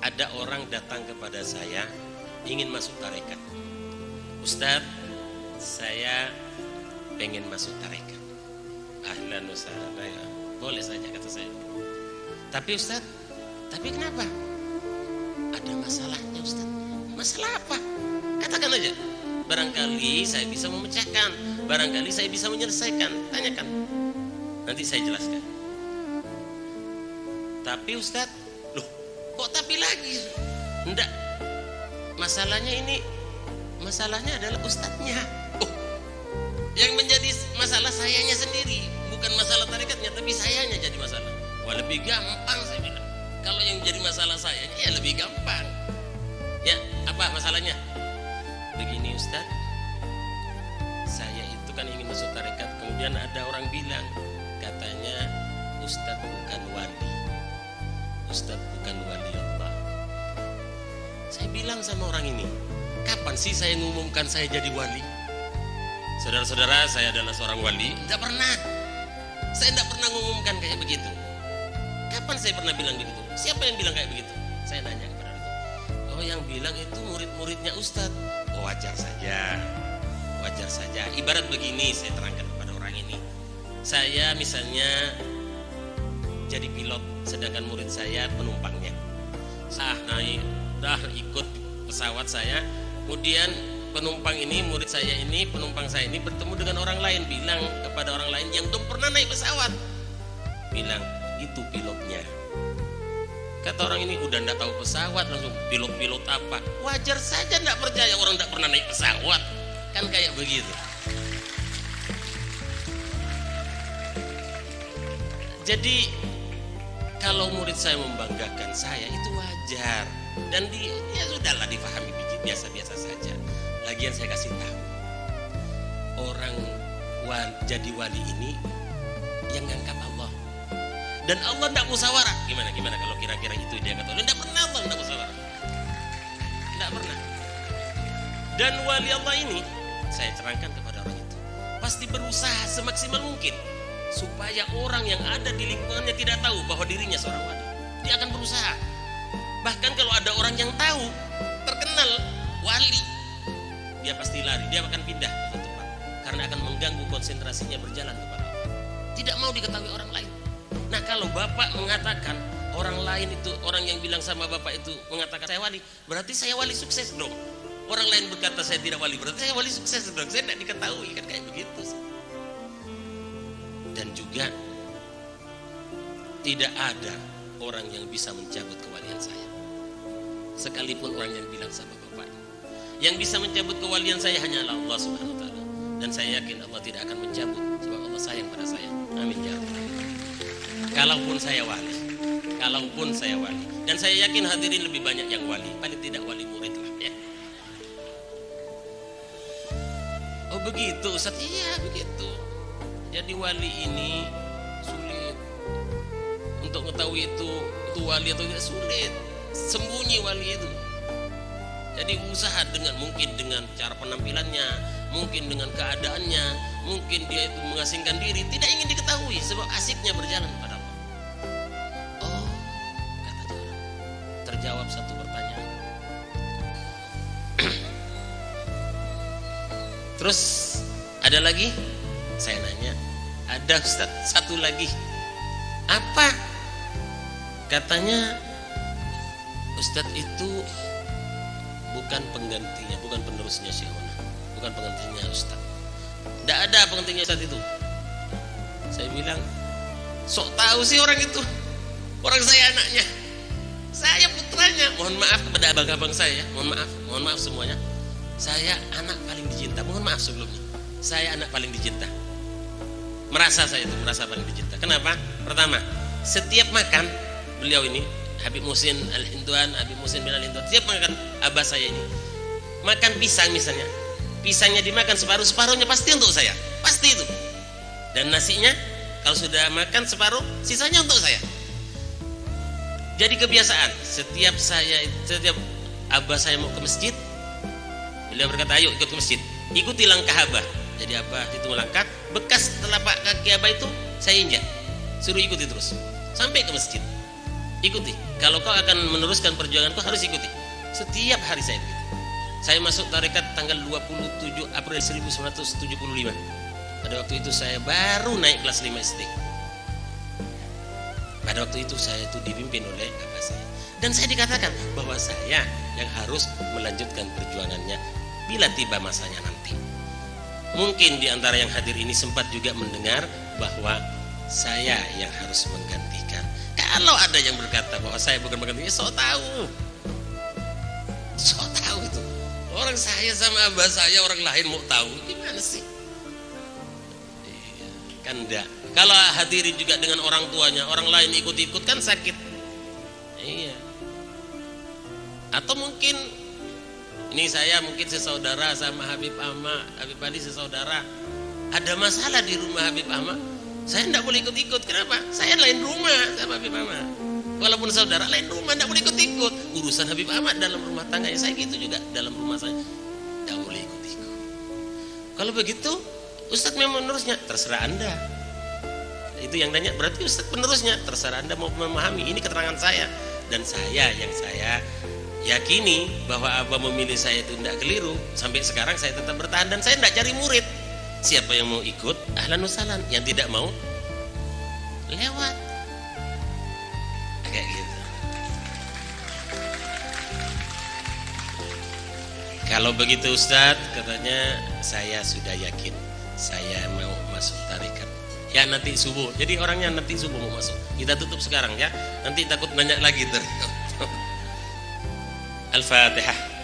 ada orang datang kepada saya ingin masuk tarekat. Ustadz, saya pengen masuk tarekat. Ahlan wa sahlan, ya. Boleh saja kata saya. Tapi Ustadz, tapi kenapa? Ada masalahnya Ustadz. Masalah apa? Katakan aja. Barangkali saya bisa memecahkan, barangkali saya bisa menyelesaikan. Tanyakan, nanti saya jelaskan. Tapi Ustadz, loh kok tapi lagi? Enggak, masalahnya ini, masalahnya adalah Ustadznya. Oh, yang menjadi masalah sayanya sendiri, bukan masalah tarikatnya, tapi sayanya jadi masalah. Wah, lebih gampang saya bilang. Kalau yang jadi masalah saya, ya lebih gampang. Ya, apa masalahnya? Begini Ustadz, saya itu kan ingin masuk tarekat, kemudian ada orang bilang, katanya Ustadz bukan wali, Ustadz bukan wali Allah. Saya bilang sama orang ini, kapan sih saya ngumumkan saya jadi wali? Saudara-saudara, saya adalah seorang wali? Tidak pernah. Saya tidak pernah ngumumkan kayak begitu. Kapan saya pernah bilang begitu? Siapa yang bilang kayak begitu? Saya nanya kepada itu. Oh, yang bilang itu murid-muridnya Ustadz. Oh, wajar saja, wajar saja. Ibarat begini, saya terangkan kepada orang ini. Saya misalnya jadi pilot, sedangkan murid saya penumpangnya. Sah naik, dah ikut pesawat saya. Kemudian penumpang ini, murid saya ini, penumpang saya ini bertemu dengan orang lain, bilang kepada orang lain yang belum pernah naik pesawat, bilang itu pilotnya. Kata orang ini udah nggak tahu pesawat, langsung pilot apa? Wajar saja nggak percaya orang nggak pernah naik pesawat, kan kayak begitu. Jadi kalau murid saya membanggakan saya itu wajar, dan ya sudahlah, difahami biasa-biasa saja. Lagian saya kasih tahu, orang jadi wali ini yang ngangkat Allah. Dan Allah tidak musyawarah. Gimana kalau kira-kira itu dia kata, tidak pernah Allah tidak musyawarah, tidak pernah. Dan wali Allah ini, saya terangkan kepada orang itu, pasti berusaha semaksimal mungkin supaya orang yang ada di lingkungannya tidak tahu bahwa dirinya seorang wali. Dia akan berusaha. Bahkan kalau ada orang yang tahu, terkenal wali, dia pasti lari, dia akan pindah ke tempat karena akan mengganggu konsentrasinya berjalan kepada Allah. Tidak mau diketahui orang lain. Nah, kalau Bapak mengatakan orang lain itu, orang yang bilang sama Bapak itu mengatakan saya wali, berarti saya wali sukses dong. Orang lain berkata saya tidak wali, berarti saya wali sukses dong. Saya tidak diketahui, kan kayak begitu. Dan juga tidak ada orang yang bisa mencabut kewalian saya, sekalipun orang yang bilang sama Bapak. Yang bisa mencabut kewalian saya hanyalah Allah Subhanahu wa taala. Dan saya yakin Allah tidak akan mencabut, sebab Allah sayang pada saya. Amin ya rabbal alamin. Kalaupun saya wali, dan saya yakin hadirin lebih banyak yang wali, paling tidak wali murid lah ya. Oh begitu Ustaz? Iya begitu. Jadi wali ini sulit untuk mengetahui itu wali atau tidak, sulit. Sembunyi wali itu. Jadi usaha mungkin dengan cara penampilannya, mungkin dengan keadaannya, mungkin dia itu mengasingkan diri, tidak ingin diketahui sebab asiknya berjalan pada Allah. Oh, kata orang, terjawab satu pertanyaan. Terus ada lagi? Saya nanya, ada Ustaz, satu lagi. Apa? Katanya Ustaz itu bukan penggantinya, bukan penerusnya Syekhona, bukan penggantinya Ustaz. Tidak ada penggantinya Ustaz itu. Saya bilang, sok tahu sih orang itu. Orang saya anaknya, saya putranya. Mohon maaf kepada abang-abang saya, mohon maaf semuanya. Saya anak paling dicinta. Mohon maaf sebelumnya. Saya anak paling dicinta. Merasa paling dicinta. Kenapa? Pertama, setiap makan beliau ini, Habib Muhsin Al-Hinduan, Habib Muhsin bin Al-Hinduan, setiap makan abah saya ini, makan pisang misalnya, pisangnya dimakan separuhnya pasti untuk saya, pasti itu. Dan nasinya kalau sudah makan separuh, sisanya untuk saya. Jadi kebiasaan, setiap abah saya mau ke masjid, beliau berkata, ayo ikut ke masjid, ikuti langkah abah. Jadi abah itu melangkah, bekas telapak kaki abah itu saya injak, suruh ikuti terus sampai ke masjid. ikuti. Kalau kau akan meneruskan perjuanganku harus ikuti. Setiap hari saya begitu. Saya masuk tarekat tanggal 27 April 1975. Pada waktu itu saya baru naik kelas 5 SD. Pada waktu itu saya itu dipimpin oleh abah saya. Dan saya dikatakan bahwa saya yang harus melanjutkan perjuangannya bila tiba masanya nanti. Mungkin di antara yang hadir ini sempat juga mendengar bahwa saya yang harus menggantikan. Kalau ada yang berkata bahwa saya bukan menggantikan, so tahu. So tahu itu. Orang saya sama abah saya orang lain mau tahu gimana sih? Kan enggak. Kalau hadirin juga dengan orang tuanya, orang lain ikut-ikut kan sakit. Iya. Atau mungkin ini saya mungkin sesaudara sama Habib Ahmad, Habib Ali sesaudara. Ada masalah di rumah Habib Ahmad, saya enggak boleh ikut-ikut. Kenapa? Saya lain rumah sama Habib Ahmad. Walaupun saudara lain rumah enggak boleh ikut-ikut. Urusan Habib Ahmad dalam rumah tangganya saya gitu juga, dalam rumah saya enggak boleh ikut-ikut. Kalau begitu Ustadz memang menerusnya, terserah Anda. Itu yang nanya, berarti Ustadz penerusnya, terserah Anda mau memahami. Ini keterangan saya. Dan saya yang saya yakini bahwa abah memilih saya itu tidak keliru. Sampai sekarang saya tetap bertahan dan saya tidak cari murid. Siapa yang mau ikut, ahlan wa sahlan. Yang tidak mau, lewat. Kayak gitu. Kalau begitu Ustadz, katanya saya sudah yakin saya mau masuk tarekat. Ya nanti subuh. Jadi orangnya nanti subuh mau masuk. Kita tutup sekarang ya. Nanti takut nanya lagi ter. Al-Fatihah.